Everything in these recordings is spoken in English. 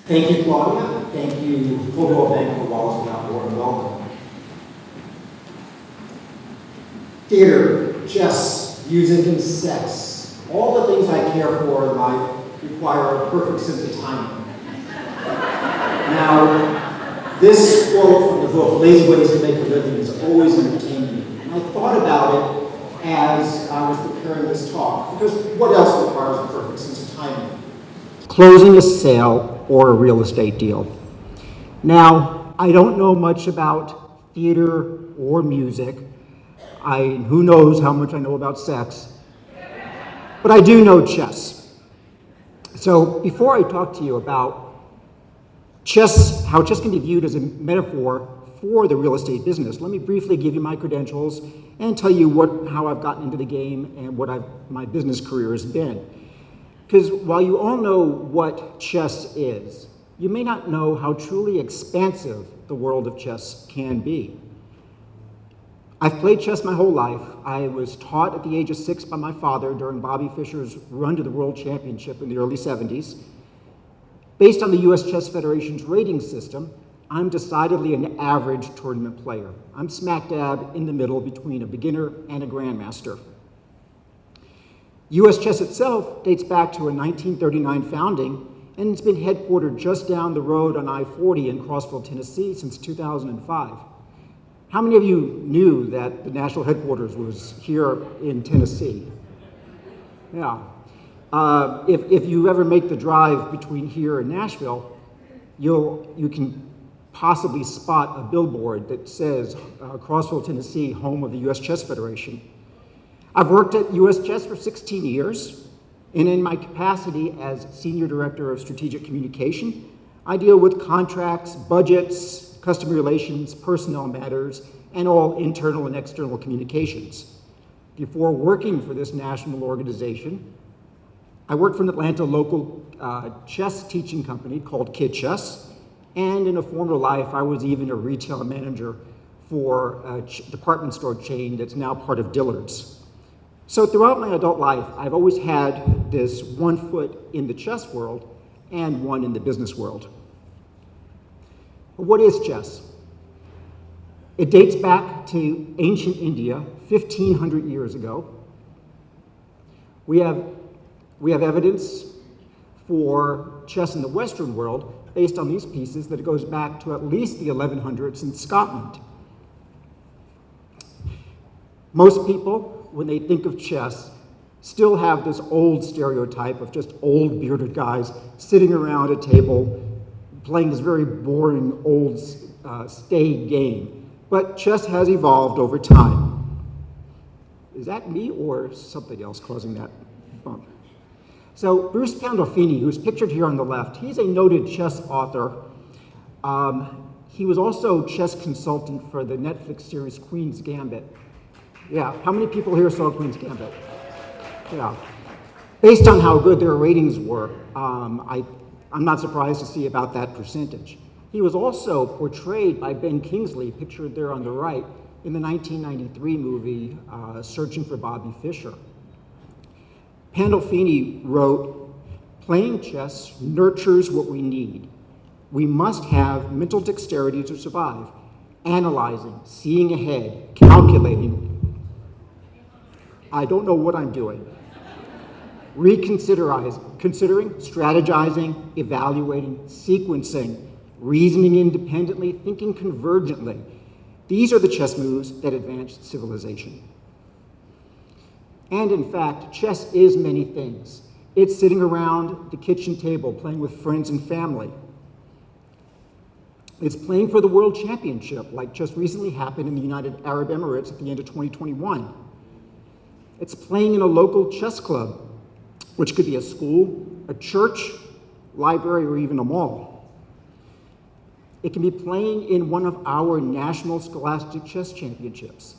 Thank you, Claudia. Thank you, Coldwell Banker Wallace, for that warm welcome. Theater, chess, music, and sex. All the things I care for in life require a perfect sense of timing. Now, this quote from the book, Lazy Ways to Make a Living, has always entertained me. And I thought about it as I was preparing this talk, because what else requires a perfect sense of timing? Closing a sale or a real estate deal. Now, I don't know much about theater or music. Who knows how much I know about sex, but I do know chess. So before I talk to you about chess, how chess can be viewed as a metaphor for the real estate business, let me briefly give you my credentials and tell you how I've gotten into the game and what my business career has been. Because while you all know what chess is, you may not know how truly expansive the world of chess can be. I've played chess my whole life. I was taught at the age of 6 by my father during Bobby Fischer's run to the World Championship in the early 70s. Based on the US Chess Federation's rating system, I'm decidedly an average tournament player. I'm smack dab in the middle between a beginner and a grandmaster. US chess itself dates back to a 1939 founding, and it's been headquartered just down the road on I-40 in Crossville, Tennessee since 2005. How many of you knew that the national headquarters was here in Tennessee? Yeah. If you ever make the drive between here and Nashville, you can possibly spot a billboard that says Crossville, Tennessee, home of the US Chess Federation. I've worked at US Chess for 16 years, and in my capacity as Senior Director of Strategic Communication, I deal with contracts, budgets, customer relations, personnel matters, and all internal and external communications. Before working for this national organization, I worked for an Atlanta local chess teaching company called Kid Chess, and in a former life, I was even a retail manager for a department store chain that's now part of Dillard's. So throughout my adult life, I've always had this one foot in the chess world and one in the business world. What is chess? It dates back to ancient India, 1,500 years ago. We have evidence for chess in the Western world based on these pieces that it goes back to at least the 1100s in Scotland. Most people, when they think of chess, still have this old stereotype of just old bearded guys sitting around a table playing this very boring old staid game. But chess has evolved over time. Is that me or something else causing that bump? So Bruce Pandolfini, who's pictured here on the left, he's a noted chess author. He was also chess consultant for the Netflix series Queen's Gambit. Yeah, how many people here saw Queen's Gambit? Yeah. Based on how good their ratings were, I'm not surprised to see about that percentage. He was also portrayed by Ben Kingsley, pictured there on the right, in the 1993 movie Searching for Bobby Fischer. Pandolfini wrote, "Playing chess nurtures what we need. We must have mental dexterity to survive, analyzing, seeing ahead, calculating. I don't know what I'm doing. Considering, strategizing, evaluating, sequencing, reasoning independently, thinking convergently. These are the chess moves that advance civilization." And in fact, chess is many things. It's sitting around the kitchen table playing with friends and family. It's playing for the World Championship, like just recently happened in the United Arab Emirates at the end of 2021. It's playing in a local chess club, which could be a school, a church, library, or even a mall. It can be playing in one of our national scholastic chess championships.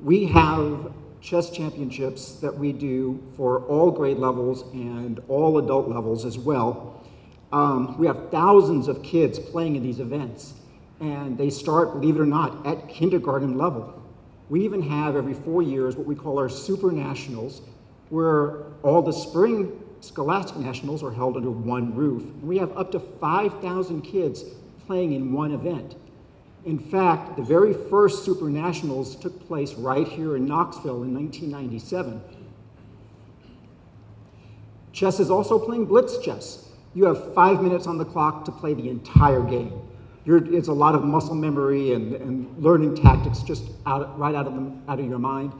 We have chess championships that we do for all grade levels and all adult levels as well. We have thousands of kids playing in these events, and they start, believe it or not, at kindergarten level. We even have every 4 years what we call our super nationals, where all the spring Scholastic Nationals are held under one roof. And we have up to 5,000 kids playing in one event. In fact, the very first Super Nationals took place right here in Knoxville in 1997. Chess is also playing blitz chess. You have 5 minutes on the clock to play the entire game. It's a lot of muscle memory and learning tactics just right out of your mind.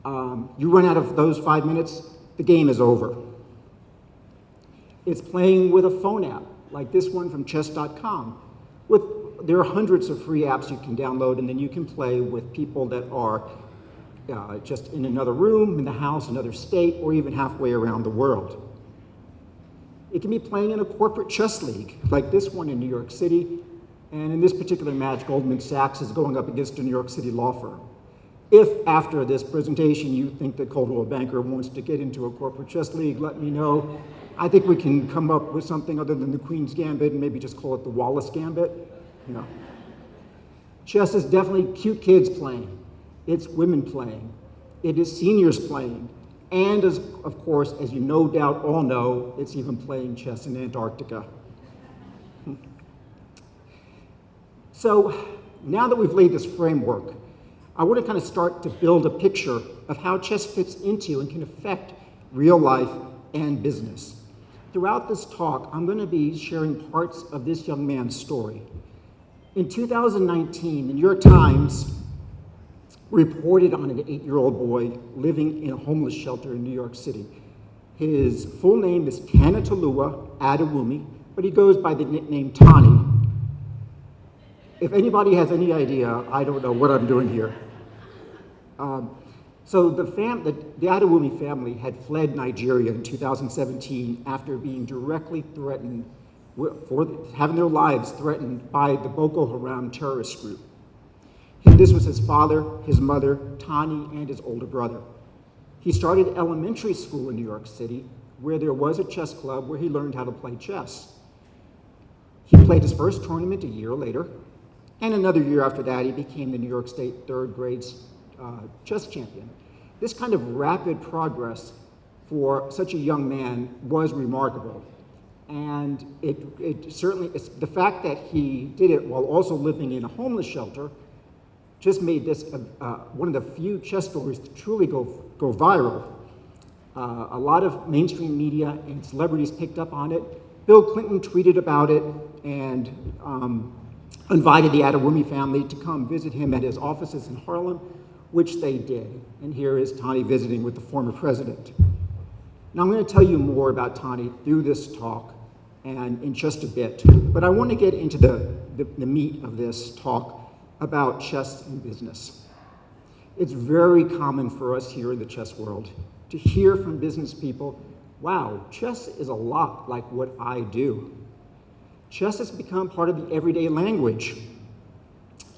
You run out of those 5 minutes, the game is over. It's playing with a phone app, like this one from chess.com. There are hundreds of free apps you can download, and then you can play with people that are just in another room, in the house, another state, or even halfway around the world. It can be playing in a corporate chess league, like this one in New York City, and in this particular match, Goldman Sachs is going up against a New York City law firm. If after this presentation you think that Coldwell Banker wants to get into a corporate chess league, let me know. I think we can come up with something other than the Queen's Gambit and maybe just call it the Wallace Gambit. Chess is definitely cute kids playing. It's women playing. It is seniors playing. And of course, as you no doubt all know, it's even playing chess in Antarctica. So now that we've laid this framework, I want to kind of start to build a picture of how chess fits into and can affect real life and business. Throughout this talk, I'm going to be sharing parts of this young man's story. In 2019, the New York Times reported on an 8-year-old boy living in a homeless shelter in New York City. His full name is Tanatolua Adewumi, but he goes by the nickname Tani. If anybody has any idea, I don't know what I'm doing here. So the Adewumi family had fled Nigeria in 2017 after being directly threatened for having their lives threatened by the Boko Haram terrorist group. This was his father, his mother, Tani, and his older brother. He started elementary school in New York City, where there was a chess club where he learned how to play chess. He played his first tournament a year later, and another year after that, he became the New York State third grade chess champion. This kind of rapid progress for such a young man was remarkable. And it certainly, the fact that he did it while also living in a homeless shelter just made this one of the few chess stories to truly go viral. A lot of mainstream media and celebrities picked up on it. Bill Clinton tweeted about it and invited the Adewumi family to come visit him at his offices in Harlem, which they did. And here is Tani visiting with the former president. Now I'm going to tell you more about Tani through this talk and in just a bit, but I want to get into the meat of this talk about chess and business. It's very common for us here in the chess world to hear from business people, wow, chess is a lot like what I do. Chess has become part of the everyday language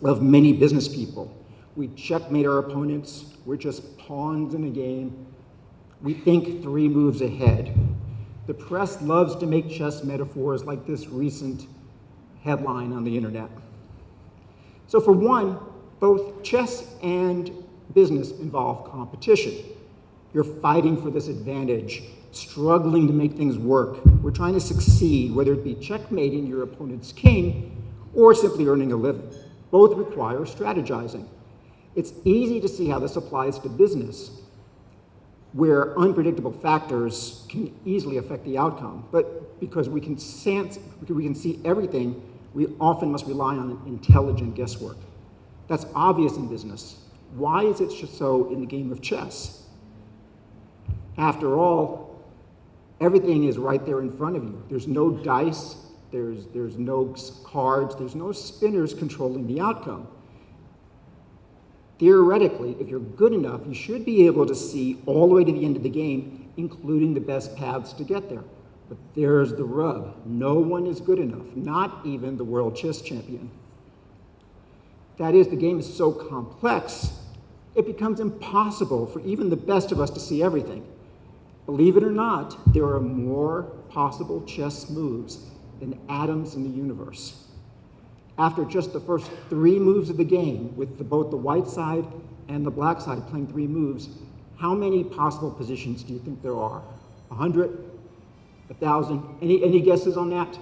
of many business people. We checkmate our opponents, we're just pawns in a game. We think 3 moves ahead. The press loves to make chess metaphors like this recent headline on the internet. So for one, both chess and business involve competition. You're fighting for this advantage, struggling to make things work. We're trying to succeed, whether it be checkmating your opponent's king or simply earning a living. Both require strategizing. It's easy to see how this applies to business, where unpredictable factors can easily affect the outcome. But because we can see everything, we often must rely on intelligent guesswork. That's obvious in business. Why is it so in the game of chess? After all, everything is right there in front of you. There's no dice, there's no cards, there's no spinners controlling the outcome. Theoretically, if you're good enough, you should be able to see all the way to the end of the game, including the best paths to get there. But there's the rub. No one is good enough, not even the world chess champion. That is, the game is so complex, it becomes impossible for even the best of us to see everything. Believe it or not, there are more possible chess moves than atoms in the universe. After just the first 3 moves of the game, with both the white side and the black side playing 3 moves, How many possible positions do you think there are? 100? 1,000? Any guesses on that?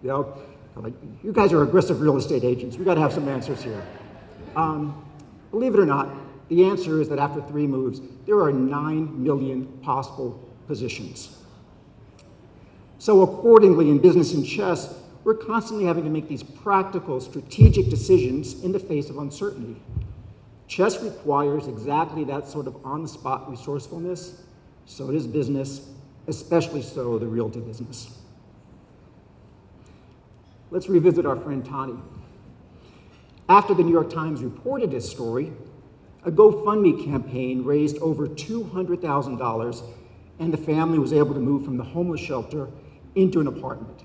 You guys are aggressive real estate agents. We got to have some answers here. Believe it or not, the answer is that after 3 moves, there are 9 million possible positions. So accordingly, in business and chess, we're constantly having to make these practical, strategic decisions in the face of uncertainty. Chess requires exactly that sort of on-the-spot resourcefulness. So does business, especially so the realty business. Let's revisit our friend Tani. After the New York Times reported this story, a GoFundMe campaign raised over $200,000, and the family was able to move from the homeless shelter into an apartment.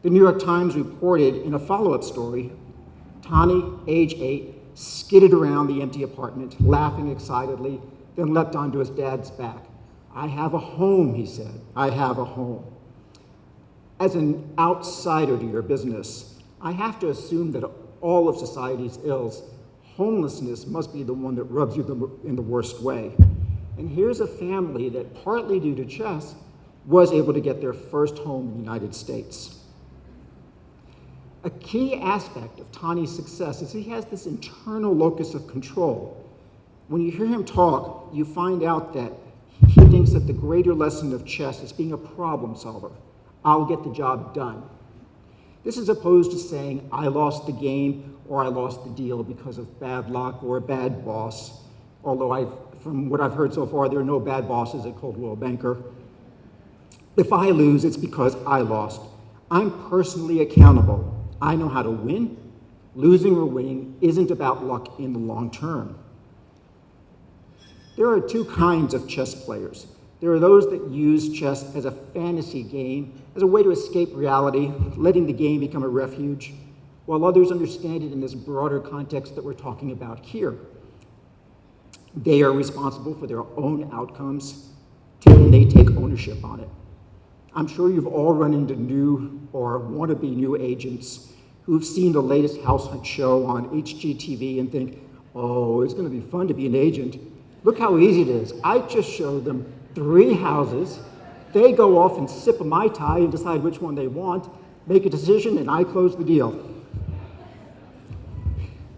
The New York Times reported in a follow-up story, Tani, age 8, skidded around the empty apartment, laughing excitedly, then leapt onto his dad's back. "I have a home," he said. "I have a home." As an outsider to your business, I have to assume that all of society's ills, homelessness must be the one that rubs you in the worst way. And here's a family that, partly due to chess, was able to get their first home in the United States. A key aspect of Tani's success is he has this internal locus of control. When you hear him talk, you find out that he thinks that the greater lesson of chess is being a problem solver. I'll get the job done. This is opposed to saying, I lost the game or I lost the deal because of bad luck or a bad boss. Although from what I've heard so far, there are no bad bosses at Coldwell Banker. If I lose, it's because I lost. I'm personally accountable. I know how to win. Losing or winning isn't about luck in the long term. There are 2 kinds of chess players. There are those that use chess as a fantasy game, as a way to escape reality, letting the game become a refuge, while others understand it in this broader context that we're talking about here. They are responsible for their own outcomes, and they take ownership on it. I'm sure you've all run into new or wannabe new agents who've seen the latest house hunt show on HGTV and think, oh, it's going to be fun to be an agent. Look how easy it is. I just showed them 3 houses. They go off and sip a Mai Tai and decide which one they want, make a decision, and I close the deal.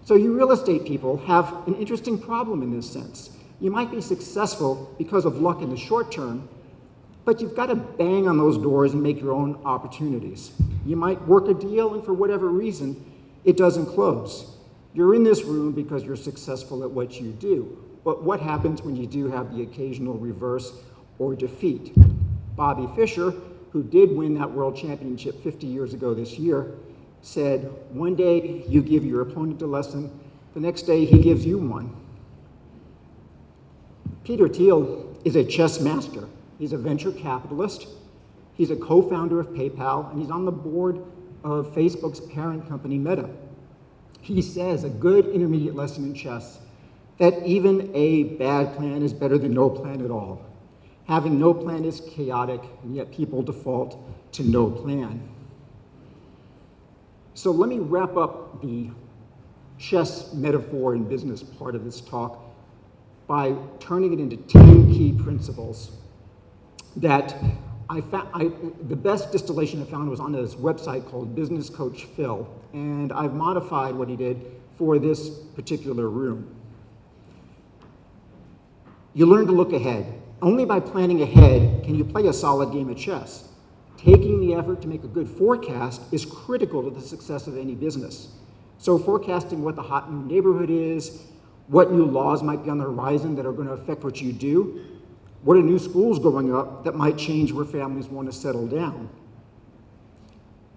So you real estate people have an interesting problem in this sense. You might be successful because of luck in the short term, but you've got to bang on those doors and make your own opportunities. You might work a deal, and for whatever reason, it doesn't close. You're in this room because you're successful at what you do. But what happens when you do have the occasional reverse or defeat? Bobby Fischer, who did win that world championship 50 years ago this year, said, one day you give your opponent a lesson, the next day he gives you one. Peter Thiel is a chess master. He's a venture capitalist. He's a co-founder of PayPal, and he's on the board of Facebook's parent company, Meta. He says a good intermediate lesson in chess, that even a bad plan is better than no plan at all. Having no plan is chaotic, and yet people default to no plan. So let me wrap up the chess metaphor and business part of this talk by turning it into 10 key principles that the best distillation I found was on this website called Business Coach Phil, and I've modified what he did for this particular room. You learn to look ahead. Only by planning ahead can you play a solid game of chess. Taking the effort to make a good forecast is critical to the success of any business. So forecasting what the hot new neighborhood is, what new laws might be on the horizon that are going to affect what you do, what are new schools going up that might change where families want to settle down.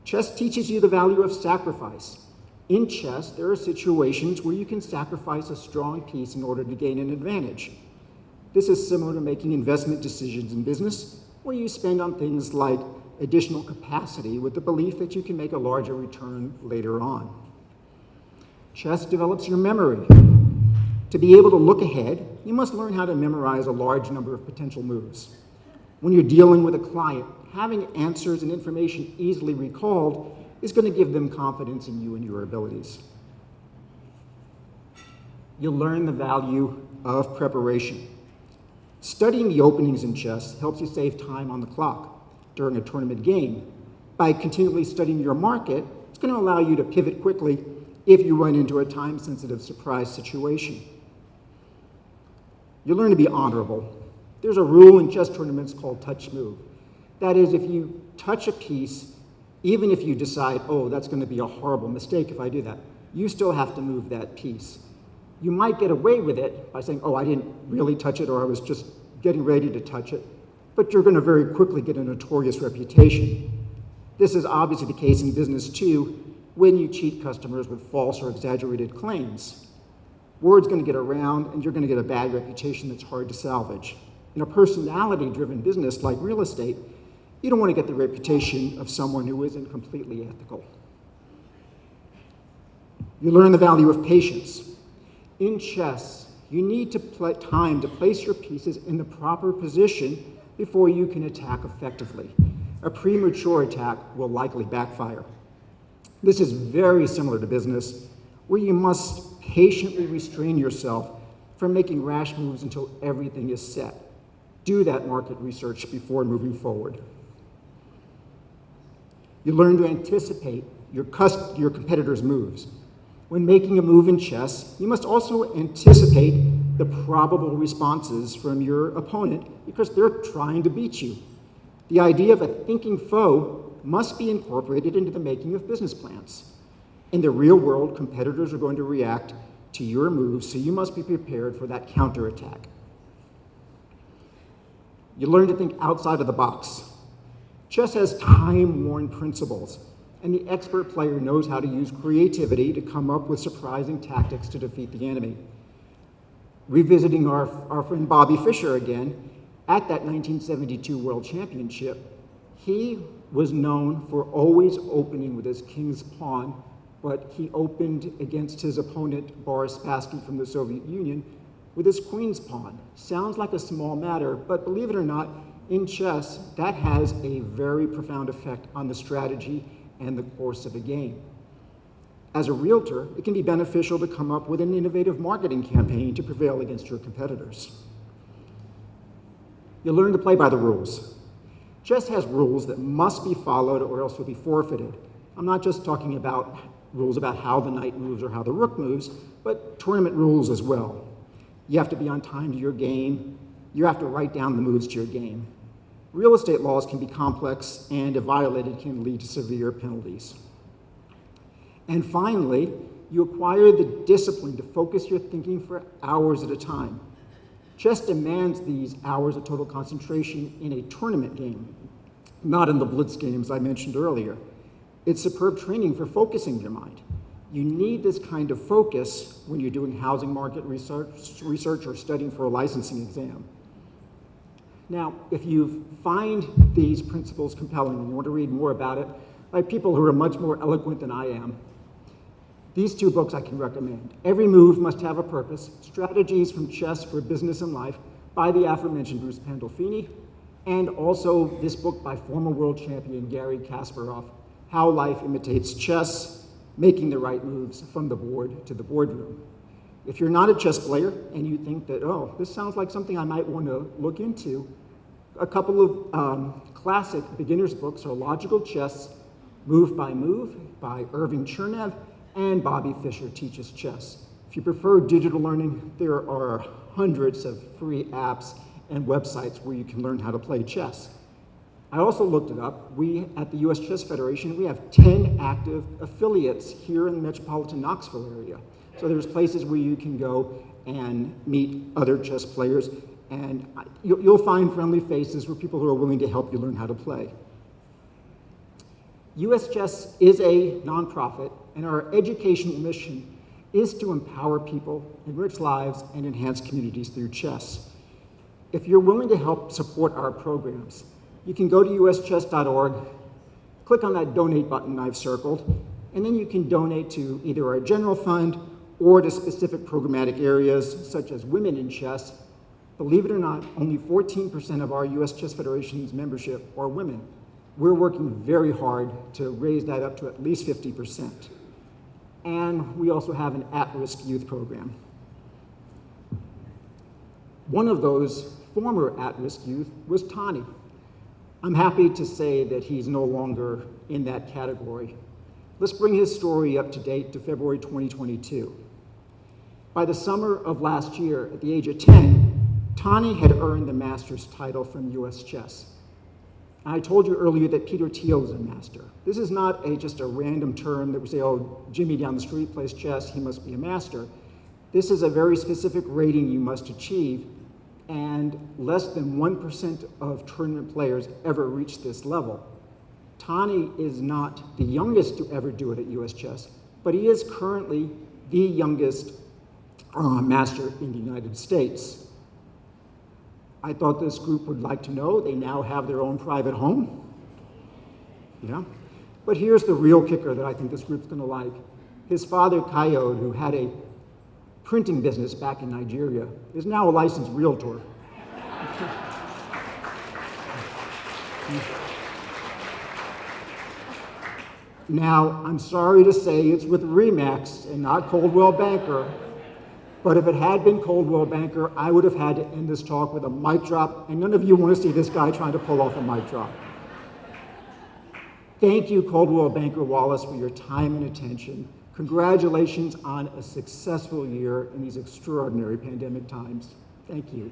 Chess teaches you the value of sacrifice. In chess, there are situations where you can sacrifice a strong piece in order to gain an advantage. This is similar to making investment decisions in business, where you spend on things like additional capacity with the belief that you can make a larger return later on. Chess develops your memory. To be able to look ahead, you must learn how to memorize a large number of potential moves. When you're dealing with a client, having answers and information easily recalled is going to give them confidence in you and your abilities. You learn the value of preparation. Studying the openings in chess helps you save time on the clock during a tournament game. By continually studying your market, it's going to allow you to pivot quickly if you run into a time-sensitive surprise situation. You learn to be honorable. There's a rule in chess tournaments called touch move. That is, if you touch a piece, even if you decide, oh, that's going to be a horrible mistake if I do that, you still have to move that piece. You might get away with it by saying, oh, I didn't really touch it, or I was just getting ready to touch it, but you're going to very quickly get a notorious reputation. This is obviously the case in business too, when you cheat customers with false or exaggerated claims. Word's going to get around, and you're going to get a bad reputation that's hard to salvage. In a personality-driven business like real estate, you don't want to get the reputation of someone who isn't completely ethical. You learn the value of patience. In chess, you need time to place your pieces in the proper position before you can attack effectively. A premature attack will likely backfire. This is very similar to business, where you must patiently restrain yourself from making rash moves until everything is set. Do that market research before moving forward. You learn to anticipate your competitors' moves. When making a move in chess, you must also anticipate the probable responses from your opponent because they're trying to beat you. The idea of a thinking foe must be incorporated into the making of business plans. In the real world, competitors are going to react to your moves, so you must be prepared for that counterattack. You learn to think outside of the box. Chess has time-worn principles, and the expert player knows how to use creativity to come up with surprising tactics to defeat the enemy. Revisiting our friend Bobby Fischer again, at that 1972 World Championship, he was known for always opening with his king's pawn, but he opened against his opponent, Boris Spassky from the Soviet Union, with his queen's pawn. Sounds like a small matter, but believe it or not, in chess, that has a very profound effect on the strategy and the course of a game. As a realtor, it can be beneficial to come up with an innovative marketing campaign to prevail against your competitors. You learn to play by the rules. Chess has rules that must be followed or else you'll be forfeited. I'm not just talking about rules about how the knight moves or how the rook moves, but tournament rules as well. You have to be on time to your game. You have to write down the moves to your game. Real estate laws can be complex, and if violated, can lead to severe penalties. And finally, you acquire the discipline to focus your thinking for hours at a time. Chess demands these hours of total concentration in a tournament game, not in the blitz games I mentioned earlier. It's superb training for focusing your mind. You need this kind of focus when you're doing housing market research or studying for a licensing exam. Now, if you find these principles compelling and you want to read more about it by people who are much more eloquent than I am, these two books I can recommend. Every Move Must Have a Purpose, Strategies from Chess for Business and Life by the aforementioned Bruce Pandolfini, and also this book by former world champion Garry Kasparov, How Life Imitates Chess, Making the Right Moves from the Board to the Boardroom. If you're not a chess player and you think that, oh, this sounds like something I might want to look into, a couple of classic beginner's books are Logical Chess, Move by Irving Chernev, and Bobby Fischer Teaches Chess. If you prefer digital learning, there are hundreds of free apps and websites where you can learn how to play chess. I also looked it up. We, at the U.S. Chess Federation, we have 10 active affiliates here in the metropolitan Knoxville area. So there's places where you can go and meet other chess players, and you'll find friendly faces for people who are willing to help you learn how to play. U.S. Chess is a nonprofit, and our educational mission is to empower people, enrich lives, and enhance communities through chess. If you're willing to help support our programs, you can go to uschess.org, click on that donate button I've circled, and then you can donate to either our general fund or to specific programmatic areas such as women in chess. Believe it or not, only 14% of our U.S. Chess Federation's membership are women. We're working very hard to raise that up to at least 50%. And we also have an at-risk youth program. One of those former at-risk youth was Tani. I'm happy to say that he's no longer in that category. Let's bring his story up to date to February 2022. By the summer of last year, at the age of 10, Tani had earned the master's title from US Chess. I told you earlier that Peter Thiel is a master. This is not just a random term that we say, oh, Jimmy down the street plays chess, he must be a master. This is a very specific rating you must achieve, and less than 1% of tournament players ever reach this level. Tani is not the youngest to ever do it at US Chess, but he is currently the youngest master in the United States. I thought this group would like to know they now have their own private home. Yeah. But here's the real kicker that I think this group's gonna like. His father, Kayode, who had a printing business back in Nigeria, is now a licensed realtor. Now, I'm sorry to say it's with Remax and not Coldwell Banker, but if it had been Coldwell Banker, I would have had to end this talk with a mic drop, and none of you want to see this guy trying to pull off a mic drop. Thank you, Coldwell Banker Wallace, for your time and attention. Congratulations on a successful year in these extraordinary pandemic times. Thank you.